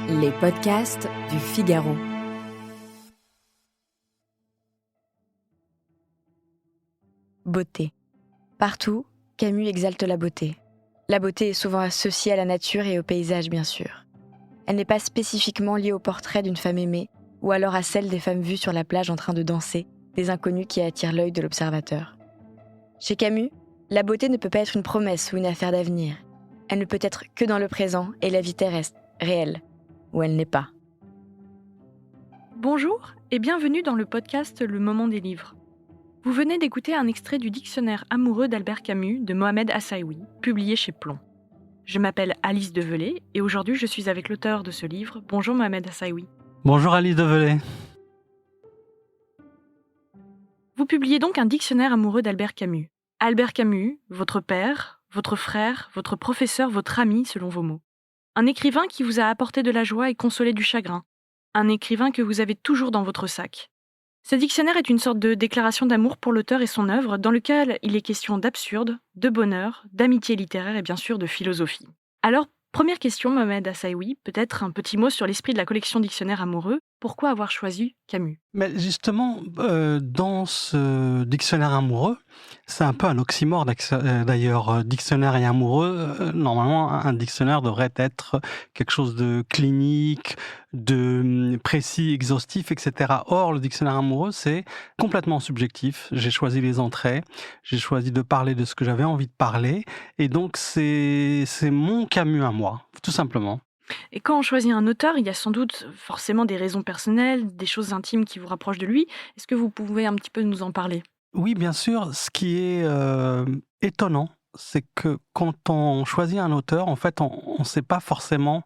Les podcasts du Figaro. Beauté. Partout, Camus exalte la beauté. La beauté est souvent associée à la nature et au paysage, bien sûr. Elle n'est pas spécifiquement liée au portrait d'une femme aimée, ou alors à celle des femmes vues sur la plage en train de danser, des inconnus qui attirent l'œil de l'observateur. Chez Camus, la beauté ne peut pas être une promesse ou une affaire d'avenir. Elle ne peut être que dans le présent et la vie terrestre, réelle, où elle n'est pas. Bonjour et bienvenue dans le podcast Le Moment des livres. Vous venez d'écouter un extrait du dictionnaire amoureux d'Albert Camus de Mohamed Hassaoui, publié chez Plomb. Je m'appelle Alice Develay et aujourd'hui je suis avec l'auteur de ce livre. Bonjour Mohamed Hassaoui. Bonjour Alice Develay. Vous publiez donc un dictionnaire amoureux d'Albert Camus. Albert Camus, votre père, votre frère, votre professeur, votre ami, selon vos mots. Un écrivain qui vous a apporté de la joie et consolé du chagrin. Un écrivain que vous avez toujours dans votre sac. Ce dictionnaire est une sorte de déclaration d'amour pour l'auteur et son œuvre, dans lequel il est question d'absurde, de bonheur, d'amitié littéraire et bien sûr de philosophie. Alors, première question, Mohamed Hassaoui, peut-être un petit mot sur l'esprit de la collection Dictionnaire amoureux. Pourquoi avoir choisi Camus ? Mais justement, dans ce dictionnaire amoureux, c'est un peu un oxymore d'ailleurs, dictionnaire et amoureux. Normalement, un dictionnaire devrait être quelque chose de clinique, de précis, exhaustif, etc. Or, le dictionnaire amoureux, c'est complètement subjectif. J'ai choisi les entrées, j'ai choisi de parler de ce que j'avais envie de parler, et donc c'est mon Camus à moi, tout simplement. Et quand on choisit un auteur, il y a sans doute forcément des raisons personnelles, des choses intimes qui vous rapprochent de lui. Est-ce que vous pouvez un petit peu nous en parler ? Oui, bien sûr. Ce qui est étonnant, c'est que quand on choisit un auteur, en fait, on ne sait pas forcément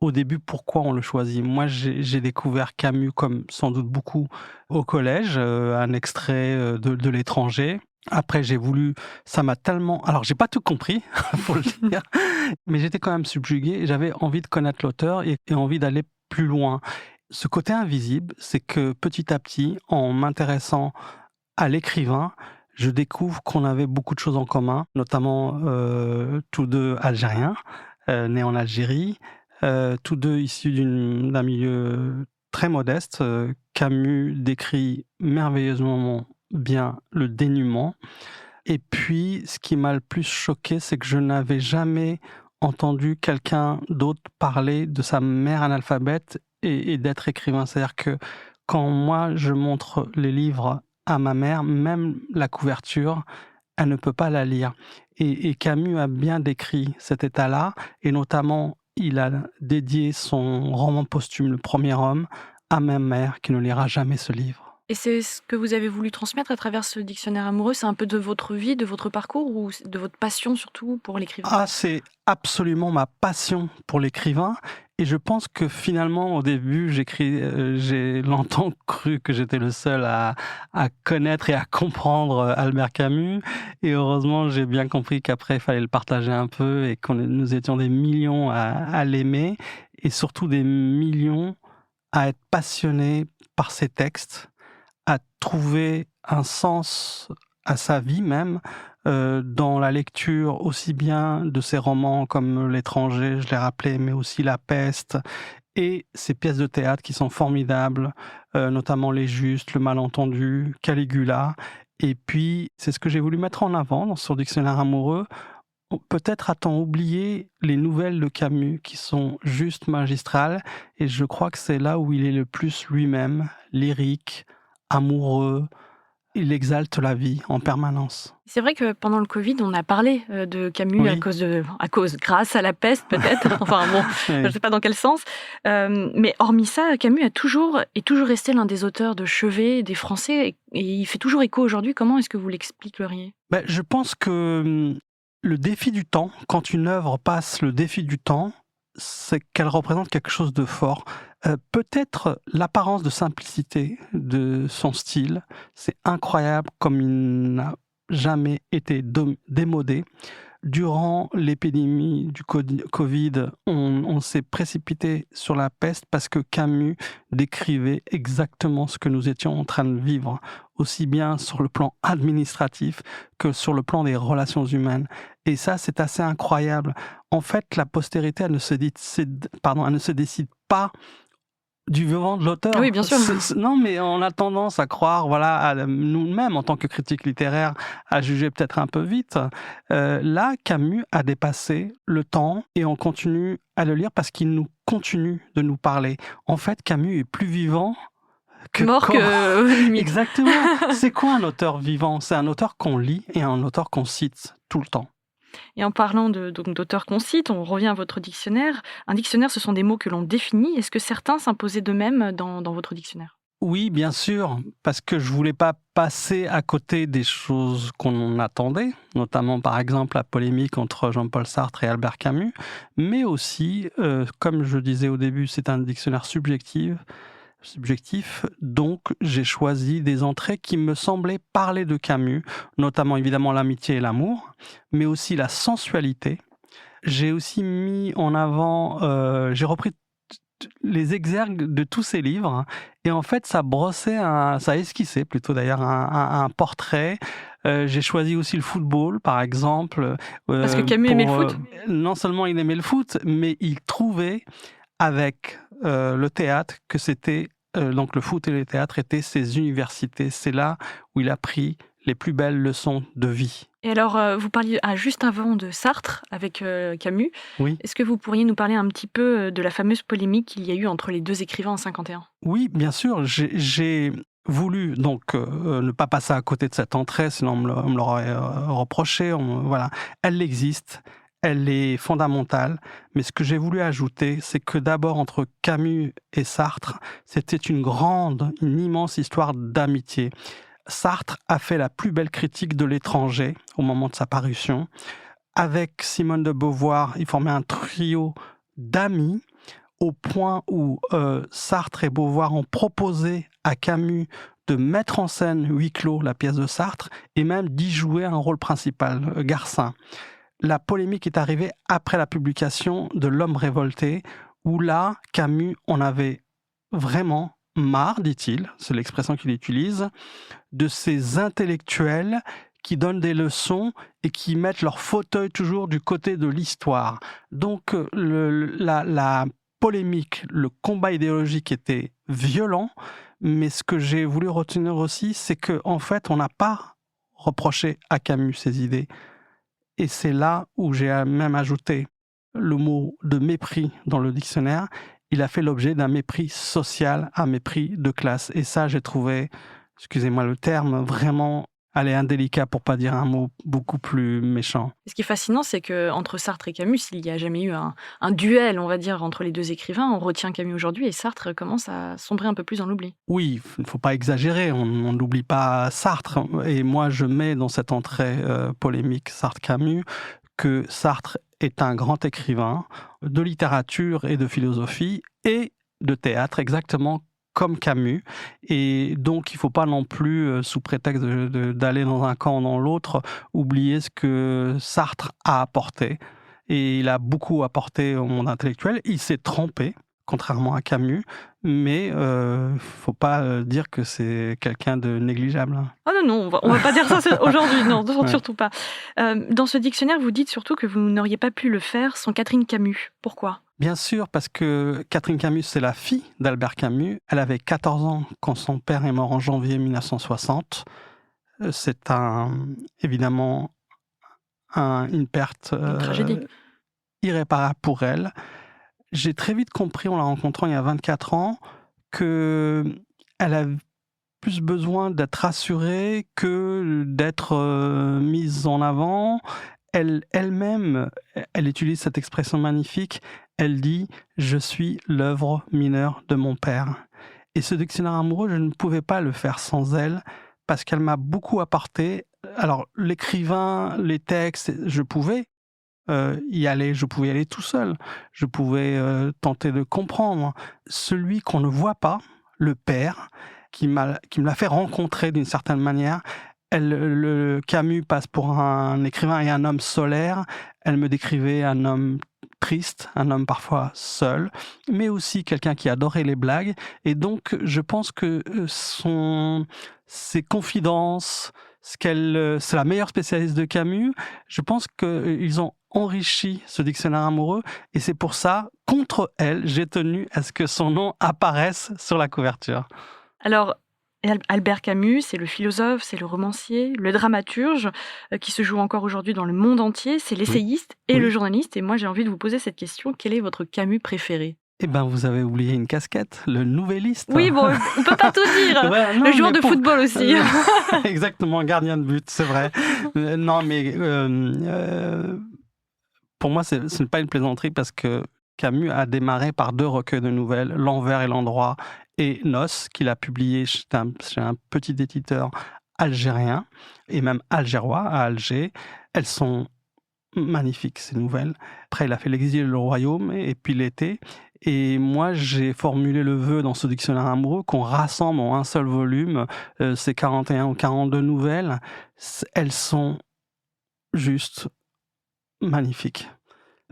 au début pourquoi on le choisit. Moi, j'ai découvert Camus, comme sans doute beaucoup, au collège, un extrait de L'étranger. Après, ça m'a tellement... Alors, j'ai pas tout compris, faut le dire, mais j'étais quand même subjugué et j'avais envie de connaître l'auteur et envie d'aller plus loin. Ce côté invisible, c'est que petit à petit, en m'intéressant à l'écrivain, je découvre qu'on avait beaucoup de choses en commun, notamment tous deux algériens, nés en Algérie, tous deux issus d'un milieu très modeste. Camus décrit merveilleusement bien le dénuement. Et puis, ce qui m'a le plus choqué, c'est que je n'avais jamais entendu quelqu'un d'autre parler de sa mère analphabète et d'être écrivain. C'est-à-dire que quand moi, je montre les livres à ma mère, même la couverture, elle ne peut pas la lire. Et Camus a bien décrit cet état-là, et notamment, il a dédié son roman posthume, Le Premier Homme, à ma mère qui ne lira jamais ce livre. Et c'est ce que vous avez voulu transmettre à travers ce dictionnaire amoureux ? C'est un peu de votre vie, de votre parcours ou de votre passion surtout pour l'écrivain ? Ah, c'est absolument ma passion pour l'écrivain. Et je pense que finalement, au début, j'ai longtemps cru que j'étais le seul à connaître et à comprendre Albert Camus. Et heureusement, j'ai bien compris qu'après, il fallait le partager un peu et que nous étions des millions à l'aimer et surtout des millions à être passionnés par ses textes, à trouver un sens à sa vie même, dans la lecture aussi bien de ses romans comme L'étranger, je l'ai rappelé, mais aussi La Peste, et ses pièces de théâtre qui sont formidables, notamment Les Justes, Le Malentendu, Caligula. Et puis, c'est ce que j'ai voulu mettre en avant dans ce dictionnaire amoureux. Peut-être a-t-on oublié les nouvelles de Camus qui sont juste magistrales, et je crois que c'est là où il est le plus lui-même, lyrique, amoureux. Il exalte la vie en permanence. C'est vrai que pendant le Covid, on a parlé de Camus Oui. grâce à la peste peut-être, enfin bon, Oui. je ne sais pas dans quel sens. Mais hormis ça, Camus est toujours resté l'un des auteurs de chevet des Français et il fait toujours écho aujourd'hui. Comment est-ce que vous l'expliqueriez ? Je pense que le défi du temps, quand une œuvre passe le défi du temps, c'est qu'elle représente quelque chose de fort. Peut-être l'apparence de simplicité de son style, c'est incroyable comme il n'a jamais été démodé. Durant l'épidémie du Covid, on s'est précipité sur la peste parce que Camus décrivait exactement ce que nous étions en train de vivre, aussi bien sur le plan administratif que sur le plan des relations humaines. Et ça, c'est assez incroyable. En fait, la postérité, elle ne se décide pas du vivant de l'auteur. Oui, bien sûr. Non, mais on a tendance à croire, voilà, nous-mêmes, en tant que critiques littéraires, à juger peut-être un peu vite. Là, Camus a dépassé le temps et on continue à le lire parce qu'il nous continue de nous parler. En fait, Camus est plus vivant que Mort que limite. Exactement. C'est quoi un auteur vivant? C'est un auteur qu'on lit et un auteur qu'on cite tout le temps. Et en parlant donc d'auteurs qu'on cite, on revient à votre dictionnaire. Un dictionnaire, ce sont des mots que l'on définit. Est-ce que certains s'imposaient d'eux-mêmes dans votre dictionnaire? Oui, bien sûr, parce que je voulais pas passer à côté des choses qu'on attendait, notamment par exemple la polémique entre Jean-Paul Sartre et Albert Camus, mais aussi, comme je disais au début, c'est un dictionnaire subjectif, donc j'ai choisi des entrées qui me semblaient parler de Camus, notamment évidemment l'amitié et l'amour, mais aussi la sensualité. J'ai aussi mis en avant, j'ai repris les exergues de tous ces livres, et en fait ça esquissait plutôt d'ailleurs un portrait. J'ai choisi aussi le football par exemple. Parce que Camus aimait le foot? Non seulement il aimait le foot, mais il trouvait avec le théâtre que c'était donc le foot et le théâtre étaient ses universités. C'est là où il a pris les plus belles leçons de vie. Et alors, vous parliez juste avant de Sartre avec Camus. Oui. Est-ce que vous pourriez nous parler un petit peu de la fameuse polémique qu'il y a eu entre les deux écrivains en 51? Oui, bien sûr. J'ai voulu donc ne pas passer à côté de cette entrée, sinon on me l'aurait reproché. Voilà, elle existe. Elle est fondamentale, mais ce que j'ai voulu ajouter, c'est que d'abord, entre Camus et Sartre, c'était une immense histoire d'amitié. Sartre a fait la plus belle critique de l'étranger au moment de sa parution. Avec Simone de Beauvoir, il formait un trio d'amis, au point où Sartre et Beauvoir ont proposé à Camus de mettre en scène Huis clos, la pièce de Sartre, et même d'y jouer un rôle principal, Garcin. La polémique est arrivée après la publication de L'Homme révolté, où là, Camus en avait vraiment marre, dit-il, c'est l'expression qu'il utilise, de ces intellectuels qui donnent des leçons et qui mettent leur fauteuil toujours du côté de l'histoire. Donc la polémique, le combat idéologique était violent, mais ce que j'ai voulu retenir aussi, c'est qu'en fait, on n'a pas reproché à Camus ses idées. Et c'est là où j'ai même ajouté le mot de mépris dans le dictionnaire. Il a fait l'objet d'un mépris social, un mépris de classe. Et ça, j'ai trouvé, excusez-moi le terme, vraiment indélicat pour pas dire un mot beaucoup plus méchant. Ce qui est fascinant, c'est qu'entre Sartre et Camus, il n'y a jamais eu un duel, on va dire, entre les deux écrivains. On retient Camus aujourd'hui et Sartre commence à sombrer un peu plus dans l'oubli. Oui, il ne faut pas exagérer, on n'oublie pas Sartre. Et moi, je mets dans cette entrée polémique Sartre-Camus que Sartre est un grand écrivain de littérature et de philosophie et de théâtre, exactement comme Camus, et donc il ne faut pas non plus, sous prétexte d'aller dans un camp ou dans l'autre, oublier ce que Sartre a apporté. Et il a beaucoup apporté au monde intellectuel. Il s'est trompé, contrairement à Camus, mais il ne faut pas dire que c'est quelqu'un de négligeable. Ah non, on va pas dire ça aujourd'hui, non, surtout pas. Dans ce dictionnaire, vous dites surtout que vous n'auriez pas pu le faire sans Catherine Camus. Pourquoi ? Bien sûr, parce que Catherine Camus, c'est la fille d'Albert Camus. Elle avait 14 ans quand son père est mort en janvier 1960. C'est évidemment une perte Une tragédie. Irréparable pour elle. J'ai très vite compris, en la rencontrant il y a 24 ans, qu'elle a plus besoin d'être rassurée que d'être mise en avant. Elle-même, elle utilise cette expression magnifique, elle dit « Je suis l'œuvre mineure de mon père ». Et ce dictionnaire amoureux, je ne pouvais pas le faire sans elle, parce qu'elle m'a beaucoup apporté. Alors, l'écrivain, les textes, je pouvais y aller tout seul. Je pouvais tenter de comprendre. Celui qu'on ne voit pas, le père, qui me l'a fait rencontrer d'une certaine manière. Camus passe pour un écrivain et un homme solaire. Elle me décrivait un homme triste, un homme parfois seul, mais aussi quelqu'un qui adorait les blagues. Et donc, je pense que ses confidences, c'est la meilleure spécialiste de Camus. Je pense qu'ils ont enrichi ce dictionnaire amoureux et c'est pour ça, contre elle, j'ai tenu à ce que son nom apparaisse sur la couverture. Alors, Albert Camus, c'est le philosophe, c'est le romancier, le dramaturge, qui se joue encore aujourd'hui dans le monde entier, c'est l'essayiste et le journaliste. Et moi, j'ai envie de vous poser cette question, quel est votre Camus préféré ? Eh ben, vous avez oublié une casquette, le nouvelliste. Oui, bon, on peut pas tout dire. Ouais, non, le joueur de football aussi. Exactement, gardien de but, c'est vrai. Non, mais pour moi, ce n'est pas une plaisanterie parce que Camus a démarré par 2 recueils de nouvelles, L'Envers et l'Endroit et Noces, qu'il a publié chez un petit éditeur algérien et même algérois à Alger. Elles sont magnifiques, ces nouvelles. Après, il a fait L'Exil et le Royaume et puis L'été. Et moi, j'ai formulé le vœu dans ce dictionnaire amoureux qu'on rassemble en un seul volume ces 41 ou 42 nouvelles. Elles sont juste magnifiques.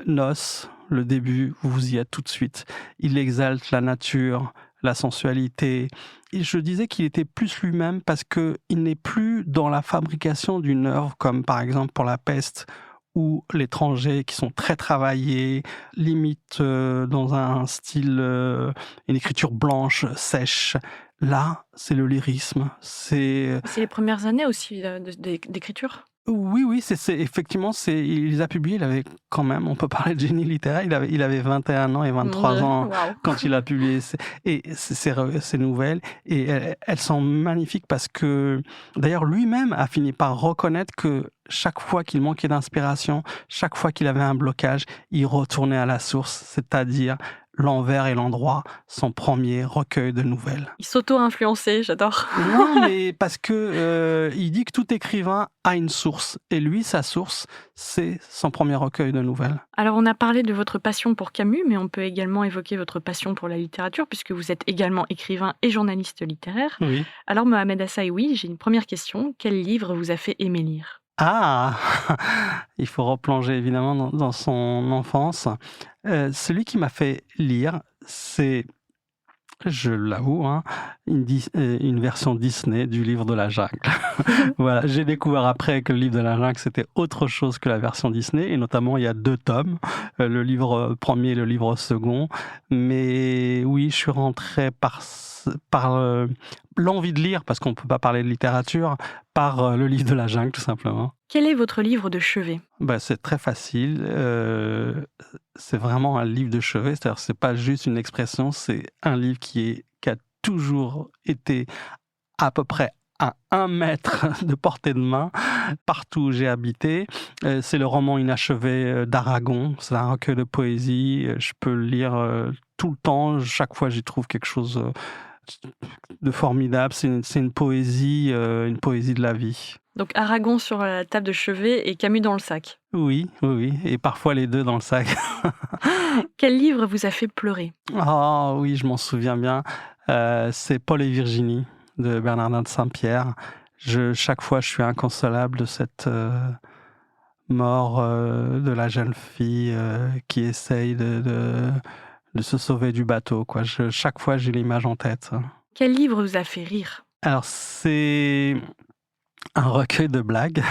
Noces, le début, vous y êtes tout de suite. Il exalte la nature, la sensualité. Et je disais qu'il était plus lui-même parce qu'il n'est plus dans la fabrication d'une œuvre comme par exemple pour La Peste ou L'étranger qui sont très travaillés, limite dans un style, une écriture blanche, sèche. Là, c'est le lyrisme. C'est les premières années aussi d'écriture. Oui, effectivement, il les a publiés, il avait quand même, on peut parler de génie littéraire, il avait 21 ans et 23 ans quand il a publié ces nouvelles, et elles sont magnifiques parce que, d'ailleurs, lui-même a fini par reconnaître que chaque fois qu'il manquait d'inspiration, chaque fois qu'il avait un blocage, il retournait à la source, c'est-à-dire L'Envers et l'Endroit, son premier recueil de nouvelles. Il s'auto-influençait, j'adore. Non, mais parce que il dit que tout écrivain a une source. Et lui, sa source, c'est son premier recueil de nouvelles. Alors, on a parlé de votre passion pour Camus, mais on peut également évoquer votre passion pour la littérature, puisque vous êtes également écrivain et journaliste littéraire. Oui. Alors, Mohamed Assaoui, j'ai une première question. Quel livre vous a fait aimer lire ? Ah, il faut replonger évidemment dans son enfance. Celui qui m'a fait lire, c'est, je l'avoue, une version Disney du livre de la jungle. Voilà, j'ai découvert après que le livre de la jungle, c'était autre chose que la version Disney, et notamment il y a 2 tomes, le livre premier et le livre second. Mais oui, je suis rentré par l'envie de lire, parce qu'on ne peut pas parler de littérature, par le livre de la jungle, tout simplement. Quel est votre livre de chevet ? C'est très facile. C'est vraiment un livre de chevet. C'est-à-dire, c'est pas juste une expression, c'est un livre qui a toujours été à peu près à 1 mètre de portée de main, partout où j'ai habité. C'est le roman inachevé d'Aragon. C'est un recueil de poésie. Je peux le lire tout le temps. Chaque fois, j'y trouve quelque chose de formidable. C'est une poésie de la vie. Donc Aragon sur la table de chevet et Camus dans le sac. Oui, et parfois les 2 dans le sac. Quel livre vous a fait pleurer ? Oh oui, je m'en souviens bien. C'est Paul et Virginie de Bernardin de Saint-Pierre. Chaque fois, je suis inconsolable de cette mort de la jeune fille qui essaye de se sauver du bateau, quoi. Chaque fois, j'ai l'image en tête. Quel livre vous a fait rire ? Alors, c'est un recueil de blagues.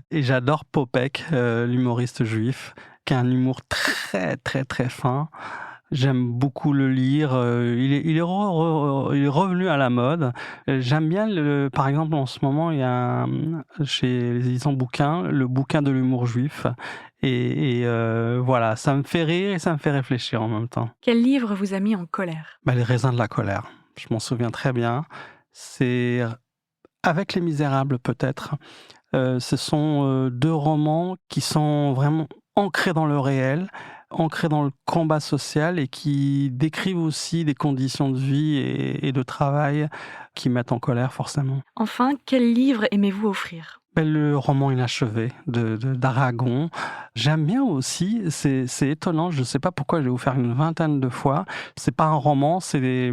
Et j'adore Popek, l'humoriste juif, qui a un humour très, très, très fin. J'aime beaucoup le lire. Il est revenu à la mode. J'aime bien, par exemple, en ce moment, il y a chez les éditions Bouquin, le bouquin de l'humour juif. Et voilà, ça me fait rire et ça me fait réfléchir en même temps. Quel livre vous a mis en colère ? Les raisins de la colère. Je m'en souviens très bien. C'est avec Les Misérables, peut-être. Ce sont 2 romans qui sont vraiment ancrés dans le réel, ancrés dans le combat social et qui décrivent aussi des conditions de vie et de travail qui mettent en colère forcément. Enfin, quel livre aimez-vous offrir ? Le roman inachevé d'Aragon. J'aime bien aussi, c'est étonnant, je ne sais pas pourquoi, je vais vous faire une 20aine de fois. C'est pas un roman, c'est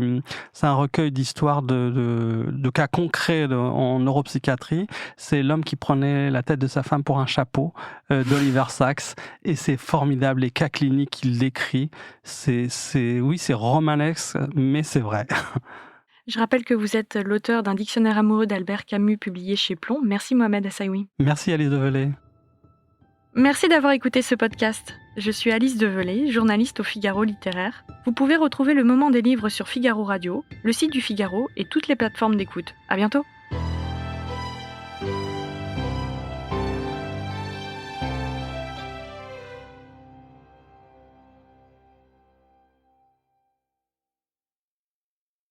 un recueil d'histoires de cas concrets en neuropsychiatrie. C'est L'homme qui prenait la tête de sa femme pour un chapeau d'Oliver Sacks. Et c'est formidable, les cas cliniques qu'il décrit. C'est romanesque, mais c'est vrai. Je rappelle que vous êtes l'auteur d'un dictionnaire amoureux d'Albert Camus publié chez Plomb. Merci Mohamed Assaoui. Merci Alice Develay. Merci d'avoir écouté ce podcast. Je suis Alice Develay, journaliste au Figaro littéraire. Vous pouvez retrouver le moment des livres sur Figaro Radio, le site du Figaro et toutes les plateformes d'écoute. À bientôt!